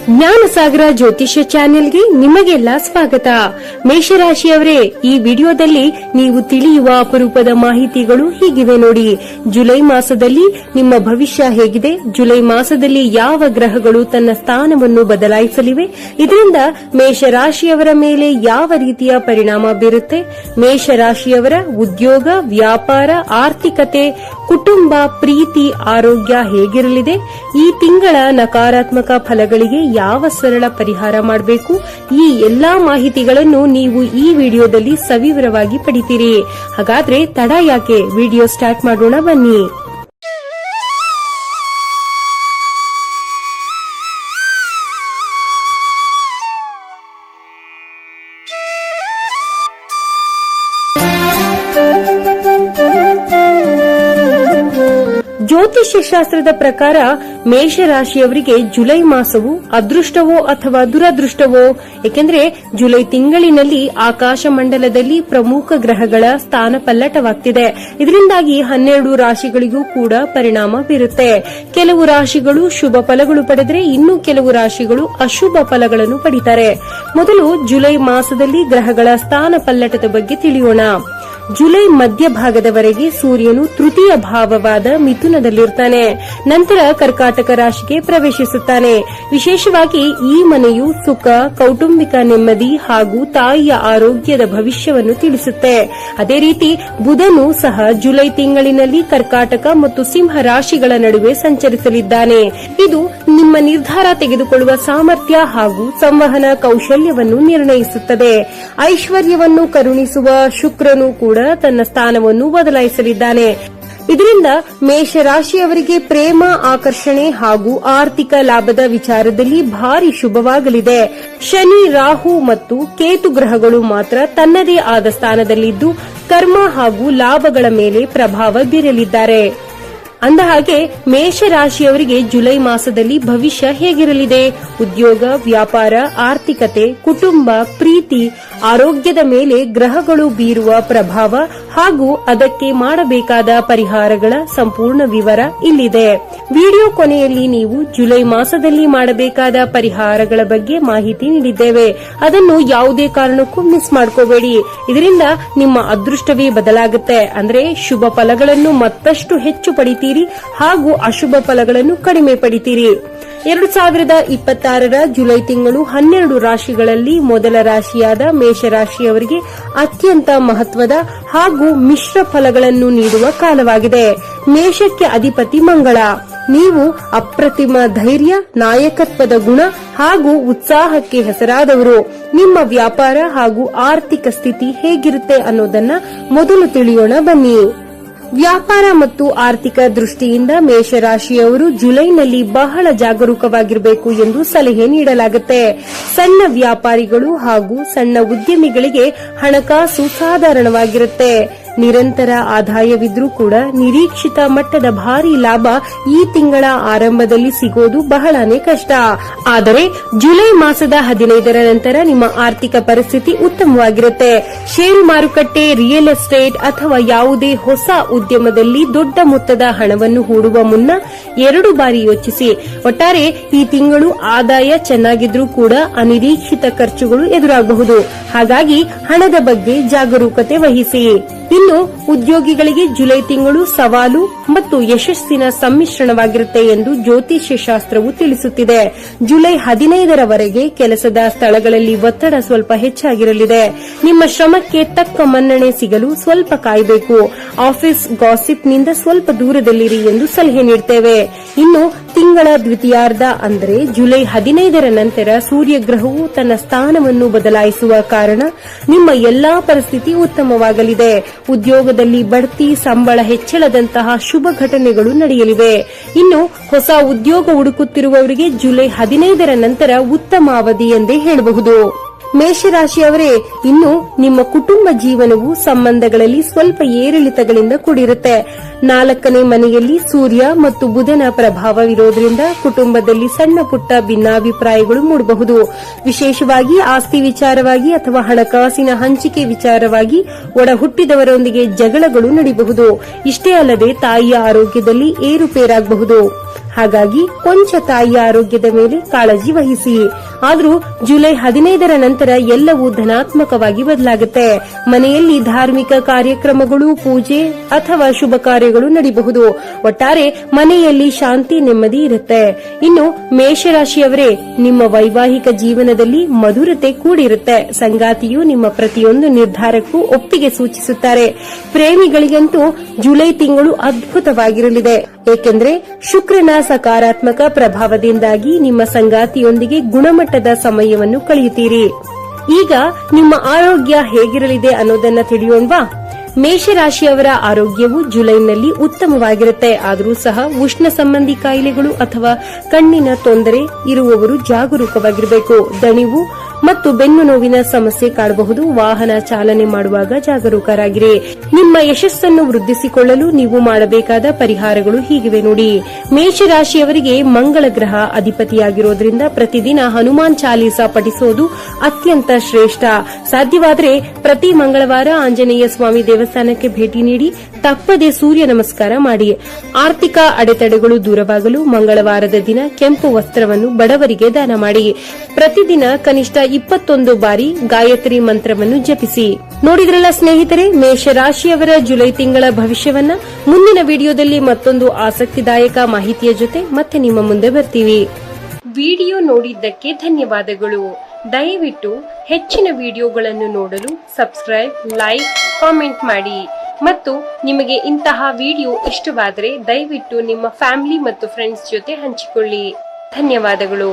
ಜ್ಞಾನಸಾಗರ ಜ್ಯೋತಿಷ್ಯ ಚಾನೆಲ್ಗೆ ನಿಮಗೆಲ್ಲ ಸ್ವಾಗತ. ಮೇಷರಾಶಿಯವರೇ, ಈ ವಿಡಿಯೋದಲ್ಲಿ ನೀವು ತಿಳಿಯುವ ಅಪರೂಪದ ಮಾಹಿತಿಗಳು ಹೀಗಿವೆ ನೋಡಿ. ಜುಲೈ ಮಾಸದಲ್ಲಿ ನಿಮ್ಮ ಭವಿಷ್ಯ ಹೇಗಿದೆ, ಜುಲೈ ಮಾಸದಲ್ಲಿ ಯಾವ ಗ್ರಹಗಳು ತನ್ನ ಸ್ಥಾನವನ್ನು ಬದಲಾಯಿಸಲಿವೆ, ಇದರಿಂದ ಮೇಷರಾಶಿಯವರ ಮೇಲೆ ಯಾವ ರೀತಿಯ ಪರಿಣಾಮ ಬೀರುತ್ತೆ, ಮೇಷರಾಶಿಯವರ ಉದ್ಯೋಗ, ವ್ಯಾಪಾರ, ಆರ್ಥಿಕತೆ, ಕುಟುಂಬ, ಪ್ರೀತಿ, ಆರೋಗ್ಯ ಹೇಗಿರಲಿದೆ, ಈ ತಿಂಗಳ ನಕಾರಾತ್ಮಕ ಫಲಗಳಿಗೆ ಯಾವ ಸರಳ ಪರಿಹಾರ ಮಾಡಬೇಕು, ಈ ಎಲ್ಲಾ ಮಾಹಿತಿಗಳನ್ನು ನೀವು ಈ ವಿಡಿಯೋದಲ್ಲಿ ಸವಿವರವಾಗಿ ಪಡಿತೀರಿ. ಹಾಗಾದ್ರೆ ತಡ ಯಾಕೆ, ವಿಡಿಯೋ ಸ್ಟಾರ್ಟ್ ಮಾಡೋಣ ಬನ್ನಿ. ಜ್ಯೋತಿಷ್ಯ ಶಾಸ್ತ್ರದ ಪ್ರಕಾರ ಮೇಷರಾಶಿಯವರಿಗೆ ಜುಲೈ ಮಾಸವು ಅದೃಷ್ಟವೋ ಅಥವಾ ದುರದೃಷ್ಟವೋ, ಏಕೆಂದರೆ ಜುಲೈ ತಿಂಗಳಿನಲ್ಲಿ ಆಕಾಶ ಮಂಡಲದಲ್ಲಿ ಪ್ರಮುಖ ಗ್ರಹಗಳ ಸ್ಥಾನ ಪಲ್ಲಟವಾಗ್ತಿದೆ. ಇದರಿಂದಾಗಿ 12 ರಾಶಿಗಳಿಗೂ ಕೂಡ ಪರಿಣಾಮ ಬೀರುತ್ತೆ. ಕೆಲವು ರಾಶಿಗಳು ಶುಭ ಫಲಗಳು ಪಡೆದರೆ ಇನ್ನು ಕೆಲವು ರಾಶಿಗಳು ಅಶುಭ ಫಲಗಳನ್ನು ಪಡಿತಾರೆ. ಮೊದಲು ಜುಲೈ ಮಾಸದಲ್ಲಿ ಗ್ರಹಗಳ ಸ್ಥಾನ ಪಲ್ಲಟದ ಬಗ್ಗೆ ತಿಳಿಯೋಣ. ಜುಲೈ ಮಧ್ಯಭಾಗದವರೆಗೆ ಸೂರ್ಯನು ತೃತೀಯ ಭಾವವಾದ ಮಿಥುನದಲ್ಲಿರ್ತಾನೆ. ನಂತರ ಕರ್ಕಾಟಕ ರಾಶಿಗೆ ಪ್ರವೇಶಿಸುತ್ತಾನೆ. ವಿಶೇಷವಾಗಿ ಈ ಮನೆಯು ಸುಖ, ಕೌಟುಂಬಿಕ ನೆಮ್ಮದಿ ಹಾಗೂ ತಾಯಿಯ ಆರೋಗ್ಯದ ಭವಿಷ್ಯವನ್ನು ತಿಳಿಸುತ್ತೆ. ಅದೇ ರೀತಿ ಬುಧನು ಸಹ ಜುಲೈ ತಿಂಗಳಿನಲ್ಲಿ ಕರ್ಕಾಟಕ ಮತ್ತು ಸಿಂಹ ರಾಶಿಗಳ ನಡುವೆ ಸಂಚರಿಸಲಿದ್ದಾನೆ. ಇದು ನಿಮ್ಮ ನಿರ್ಧಾರ ತೆಗೆದುಕೊಳ್ಳುವ ಸಾಮರ್ಥ್ಯ ಹಾಗೂ ಸಂವಹನ ಕೌಶಲ್ಯವನ್ನು ನಿರ್ಣಯಿಸುತ್ತದೆ. ಐಶ್ವರ್ಯವನ್ನು ಕರುಣಿಸುವ ಶುಕ್ರನು ಕೂಡ ತನ್ನ ಸ್ಥಾನವನ್ನು ಬದಲಾಯಿಸಲಿದ್ದಾನೆ. ಇದರಿಂದ ಮೇಷರಾಶಿಯವರಿಗೆ ಪ್ರೇಮ, ಆಕರ್ಷಣೆ ಹಾಗೂ ಆರ್ಥಿಕ ಲಾಭದ ವಿಚಾರದಲ್ಲಿ ಭಾರಿ ಶುಭವಾಗಲಿದೆ. ಶನಿ, ರಾಹು ಮತ್ತು ಕೇತು ಗ್ರಹಗಳು ಮಾತ್ರ ತನ್ನದೇ ಆದ ಸ್ಥಾನದಲ್ಲಿದ್ದು ಕರ್ಮ ಹಾಗೂ ಲಾಭಗಳ ಮೇಲೆ ಪ್ರಭಾವ ಬೀರಲಿದ್ದಾರೆ. ಅಂದಹಾಗೆ ಮೇಷರಾಶಿಯವರಿಗೆ ಜುಲೈ ಮಾಸದಲ್ಲಿ ಭವಿಷ್ಯ ಹೇಗಿರಲಿದೆ, ಉದ್ಯೋಗ, ವ್ಯಾಪಾರ, ಆರ್ಥಿಕತೆ, ಕುಟುಂಬ, ಪ್ರೀತಿ, ಆರೋಗ್ಯದ ಮೇಲೆ ಗ್ರಹಗಳು ಬೀರುವ ಪ್ರಭಾವ ಹಾಗೂ ಅದಕ್ಕೆ ಮಾಡಬೇಕಾದ ಪರಿಹಾರಗಳ ಸಂಪೂರ್ಣ ವಿವರ ಇಲ್ಲಿದೆ. ವಿಡಿಯೋ ಕೊನೆಯಲ್ಲಿ ನೀವು ಜುಲೈ ಮಾಸದಲ್ಲಿ ಮಾಡಬೇಕಾದ ಪರಿಹಾರಗಳ ಬಗ್ಗೆ ಮಾಹಿತಿ ನೀಡಿದ್ದೇವೆ. ಅದನ್ನು ಯಾವುದೇ ಕಾರಣಕ್ಕೂ ಮಿಸ್ ಮಾಡ್ಕೋಬೇಡಿ. ಇದರಿಂದ ನಿಮ್ಮ ಅದೃಷ್ಟವೇ ಬದಲಾಗುತ್ತೆ. ಅಂದ್ರೆ ಶುಭ ಫಲಗಳನ್ನು ಮತ್ತಷ್ಟು ಹೆಚ್ಚು ಪಡಿತೀರಿ ಹಾಗೂ ಅಶುಭ ಫಲಗಳನ್ನು ಕಡಿಮೆ ಪಡಿತೀರಿ. 2026ರ ಜುಲೈ ತಿಂಗಳು 12 ರಾಶಿಗಳಲ್ಲಿ ಮೊದಲ ರಾಶಿಯಾದ ಮೇಷರಾಶಿಯವರಿಗೆ ಅತ್ಯಂತ ಮಹತ್ವದ ಹಾಗೂ ಮಿಶ್ರ ಫಲಗಳನ್ನು ನೀಡುವ ಕಾಲವಾಗಿದೆ. ಮೇಷಕ್ಕೆ ಅಧಿಪತಿ ಮಂಗಳ. ನೀವು ಅಪ್ರತಿಮ ಧೈರ್ಯ, ನಾಯಕತ್ವದ ಗುಣ ಹಾಗೂ ಉತ್ಸಾಹಕ್ಕೆ ಹೆಸರಾದವರು. ನಿಮ್ಮ ವ್ಯಾಪಾರ ಹಾಗೂ ಆರ್ಥಿಕ ಸ್ಥಿತಿ ಹೇಗಿರುತ್ತೆ ಅನ್ನೋದನ್ನ ಮೊದಲು ತಿಳಿಯೋಣ ಬನ್ನಿ. ವ್ಯಾಪಾರ ಮತ್ತು ಆರ್ಥಿಕ ದೃಷ್ಟಿಯಿಂದ ಮೇಷರಾಶಿಯವರು ಜುಲೈನಲ್ಲಿ ಬಹಳ ಜಾಗರೂಕವಾಗಿರಬೇಕು ಎಂದು ಸಲಹೆ ನೀಡಲಾಗುತ್ತೆ. ಸಣ್ಣ ವ್ಯಾಪಾರಿಗಳು ಹಾಗೂ ಸಣ್ಣ ಉದ್ಯಮಿಗಳಿಗೆ ಹಣಕಾಸು ಸಾಧಾರಣವಾಗಿರುತ್ತೆ. ನಿರಂತರ ಆದಾಯವಿದ್ರೂ ಕೂಡ ನಿರೀಕ್ಷಿತ ಮಟ್ಟದ ಭಾರಿ ಲಾಭ ಈ ತಿಂಗಳ ಆರಂಭದಲ್ಲಿ ಸಿಗೋದು ಬಹಳನೇ ಕಷ್ಟ. ಆದರೆ ಜುಲೈ ಮಾಸದ 15ರ ನಂತರ ನಿಮ್ಮ ಆರ್ಥಿಕ ಪರಿಸ್ಥಿತಿ ಉತ್ತಮವಾಗಿರುತ್ತೆ. ಷೇರು ಮಾರುಕಟ್ಟೆ, ರಿಯಲ್ ಎಸ್ಟೇಟ್ ಅಥವಾ ಯಾವುದೇ ಹೊಸ ಉದ್ಯಮದಲ್ಲಿ ದೊಡ್ಡ ಮೊತ್ತದ ಹಣವನ್ನು ಹೂಡುವ ಮುನ್ನ 2 ಬಾರಿ ಯೋಚಿಸಿ. ಒಟ್ಟಾರೆ ಈ ತಿಂಗಳು ಆದಾಯ ಚೆನ್ನಾಗಿದ್ರೂ ಕೂಡ ಅನಿರೀಕ್ಷಿತ ಖರ್ಚುಗಳು ಎದುರಾಗಬಹುದು. ಹಾಗಾಗಿ ಹಣದ ಬಗ್ಗೆ ಜಾಗರೂಕತೆ ವಹಿಸಿ. ಇನ್ನು ಉದ್ಯೋಗಿಗಳಿಗೆ ಜುಲೈ ತಿಂಗಳು ಸವಾಲು ಮತ್ತು ಯಶಸ್ಸಿನ ಸಮ್ಮಿಶ್ರಣವಾಗಿರುತ್ತೆ ಎಂದು ಜ್ಯೋತಿಷ್ಯ ಶಾಸ್ತ್ರವು ತಿಳಿಸುತ್ತಿದೆ. ಜುಲೈ 15ರವರೆಗೆ ಕೆಲಸದ ಸ್ಥಳಗಳಲ್ಲಿ ಒತ್ತಡ ಸ್ವಲ್ಪ ಹೆಚ್ಚಾಗಿರಲಿದೆ. ನಿಮ್ಮ ಶ್ರಮಕ್ಕೆ ತಕ್ಕ ಮನ್ನಣೆ ಸಿಗಲು ಸ್ವಲ್ಪ ಕಾಯಬೇಕು. ಆಫೀಸ್ ಗಾಸಿಪ್ನಿಂದ ಸ್ವಲ್ಪ ದೂರದಲ್ಲಿರಿ ಎಂದು ಸಲಹೆ ನೀಡುತ್ತೇವೆ. ಇನ್ನು ತಿಂಗಳ ದ್ವಿತೀಯಾರ್ಧ ಅಂದರೆ ಜುಲೈ 15ರ ನಂತರ ಸೂರ್ಯಗ್ರಹವು ತನ್ನ ಸ್ಥಾನವನ್ನು ಬದಲಾಯಿಸುವ ಕಾರಣ ನಿಮ್ಮ ಎಲ್ಲಾ ಪರಿಸ್ಥಿತಿ ಉತ್ತಮವಾಗಲಿದೆ. ಉದ್ಯೋಗದಲ್ಲಿ ಬಡ್ತಿ, ಸಂಬಳ ಹೆಚ್ಚಳದಂತಹ ಶುಭ ಘಟನೆಗಳು ನಡೆಯಲಿವೆ. ಇನ್ನು ಹೊಸ ಉದ್ಯೋಗ ಹುಡುಕುತ್ತಿರುವವರಿಗೆ ಜುಲೈ 15ರ ನಂತರ ಉತ್ತಮ ಅವಧಿ ಎಂದೇ ಹೇಳಬಹುದು. ಮೇಷರಾಶಿಯವರೇ, ಇನ್ನು ನಿಮ್ಮ ಕುಟುಂಬ ಜೀವನವು ಸಂಬಂಧಗಳಲ್ಲಿ ಸ್ವಲ್ಪ ಏರಿಳಿತಗಳಿಂದ ಕೂಡಿರುತ್ತೆ. 4ನೇ ಮನೆಯಲ್ಲಿ ಸೂರ್ಯ ಮತ್ತು ಬುಧನ ಪ್ರಭಾವವಿರೋದ್ರಿಂದ ಕುಟುಂಬದಲ್ಲಿ ಸಣ್ಣ ಪುಟ್ಟ ಭಿನ್ನಾಭಿಪ್ರಾಯಗಳು ಮೂಡಬಹುದು. ವಿಶೇಷವಾಗಿ ಆಸ್ತಿ ವಿಚಾರವಾಗಿ ಅಥವಾ ಹಣಕಾಸಿನ ಹಂಚಿಕೆ ವಿಚಾರವಾಗಿ ಒಡ ಹುಟ್ಟಿದವರೊಂದಿಗೆ ಜಗಳಗಳು ನಡೆಯಬಹುದು. ಇಷ್ಟೇ ಅಲ್ಲದೆ ತಾಯಿಯ ಆರೋಗ್ಯದಲ್ಲಿ ಏರುಪೇರಾಗಬಹುದು. ಹಾಗಾಗಿ ಕೊಂಚ ತಾಯಿಯ ಆರೋಗ್ಯದ ಮೇಲೆ ಕಾಳಜಿ ವಹಿಸಿ. ಆದ್ರೂ ಜುಲೈ 15ರ ನಂತರ ಎಲ್ಲವೂ ಧನಾತ್ಮಕವಾಗಿ ಬದಲಾಗುತ್ತೆ. ಮನೆಯಲ್ಲಿ ಧಾರ್ಮಿಕ ಕಾರ್ಯಕ್ರಮಗಳು, ಪೂಜೆ ಅಥವಾ ಶುಭ ಕಾರ್ಯಗಳು ನಡೆಯಬಹುದು. ಒಟ್ಟಾರೆ ಮನೆಯಲ್ಲಿ ಶಾಂತಿ, ನೆಮ್ಮದಿ ಇರುತ್ತೆ. ಇನ್ನು ಮೇಷರಾಶಿಯವರೇ, ನಿಮ್ಮ ವೈವಾಹಿಕ ಜೀವನದಲ್ಲಿ ಮಧುರತೆ ಕೂಡಿರುತ್ತೆ. ಸಂಗಾತಿಯು ನಿಮ್ಮ ಪ್ರತಿಯೊಂದು ನಿರ್ಧಾರಕ್ಕೂ ಒಪ್ಪಿಗೆ ಸೂಚಿಸುತ್ತಾರೆ. ಪ್ರೇಮಿಗಳಿಗಂತೂ ಜುಲೈ ತಿಂಗಳು ಅದ್ಭುತವಾಗಿರಲಿದೆ. ಏಕೆಂದ್ರೆ ಶುಕ್ರನ ಸಕಾರಾತ್ಮಕ ಪ್ರಭಾವದಿಂದಾಗಿ ನಿಮ್ಮ ಸಂಗಾತಿಯೊಂದಿಗೆ ಗುಣಮಟ್ಟದ ಸಮಯವನ್ನು ಕಳೆಯುತ್ತೀರಿ. ಈಗ ನಿಮ್ಮ ಆರೋಗ್ಯ ಹೇಗಿರಲಿದೆ ಅನ್ನೋದನ್ನ ತಿಳಿಯೋಣವಾ? ಮೇಷರಾಶಿಯವರ ಆರೋಗ್ಯವು ಜುಲೈನಲ್ಲಿ ಉತ್ತಮವಾಗಿರುತ್ತೆ. ಆದರೂ ಸಹ ಉಷ್ಣ ಸಂಬಂಧಿ ಕಾಯಿಲೆಗಳು ಅಥವಾ ಕಣ್ಣಿನ ತೊಂದರೆ ಇರುವವರು ಜಾಗರೂಕವಾಗಿರಬೇಕು. ದಣಿವು ಮತ್ತು ಬೆನ್ನು ನೋವಿನ ಸಮಸ್ಯೆ ಕಾಡಬಹುದು. ವಾಹನ ಚಾಲನೆ ಮಾಡುವಾಗ ಜಾಗರೂಕರಾಗಿರಿ. ನಿಮ್ಮ ಯಶಸ್ಸನ್ನು ವೃದ್ಧಿಸಿಕೊಳ್ಳಲು ನೀವು ಮಾಡಬೇಕಾದ ಪರಿಹಾರಗಳು ಹೀಗಿವೆ ನೋಡಿ. ಮೇಷರಾಶಿಯವರಿಗೆ ಮಂಗಳ ಗ್ರಹ ಅಧಿಪತಿಯಾಗಿರೋದ್ರಿಂದ ಪ್ರತಿದಿನ ಹನುಮಾನ್ ಚಾಲೀಸ ಪಠಿಸೋದು ಅತ್ಯಂತ ಶ್ರೇಷ್ಠ. ಸಾಧ್ಯವಾದರೆ ಪ್ರತಿ ಮಂಗಳವಾರ ಆಂಜನೇಯ ಸ್ವಾಮಿ ದೇವಸ್ಥಾನಕ್ಕೆ ಭೇಟಿ ನೀಡಿ ತಪ್ಪದೆ ಸೂರ್ಯ ನಮಸ್ಕಾರ ಮಾಡಿ. ಆರ್ಥಿಕ ಅಡೆತಡೆಗಳು ದೂರವಾಗಲು ಮಂಗಳವಾರದ ದಿನ ಕೆಂಪು ವಸ್ತ್ರವನ್ನು ಬಡವರಿಗೆ ದಾನ ಮಾಡಿ. ಪ್ರತಿದಿನ ಕನಿಷ್ಠ 21 ಬಾರಿ ಗಾಯತ್ರಿ ಮಂತ್ರವನ್ನು ಜಪಿಸಿ. ನೋಡಿದ್ರಲ್ಲ ಸ್ನೇಹಿತರೆ, ಮೇಷರಾಶಿಯವರ ಜುಲೈ ತಿಂಗಳ ಭವಿಷ್ಯವನ್ನ. ಮುಂದಿನ ವಿಡಿಯೋದಲ್ಲಿ ಮತ್ತೊಂದು ಆಸಕ್ತಿದಾಯಕ ಮಾಹಿತಿಯ ಜೊತೆ ಮತ್ತೆ ನಿಮ್ಮ ಮುಂದೆ ಬರ್ತೀವಿ. ವಿಡಿಯೋ ನೋಡಿದ್ದಕ್ಕೆ ಧನ್ಯವಾದಗಳು. ದಯವಿಟ್ಟು ಹೆಚ್ಚಿನ ವಿಡಿಯೋಗಳನ್ನು ನೋಡಲು ಸಬ್ಸ್ಕ್ರೈಬ್, ಲೈಕ್, ಕಾಮೆಂಟ್ ಮಾಡಿ. ಮತ್ತು ನಿಮಗೆ ಇಂತಹ ವಿಡಿಯೋ ಇಷ್ಟವಾದರೆ ದಯವಿಟ್ಟು ನಿಮ್ಮ ಫ್ಯಾಮಿಲಿ ಮತ್ತು ಫ್ರೆಂಡ್ಸ್ ಜೊತೆ ಹಂಚಿಕೊಳ್ಳಿ. ಧನ್ಯವಾದಗಳು.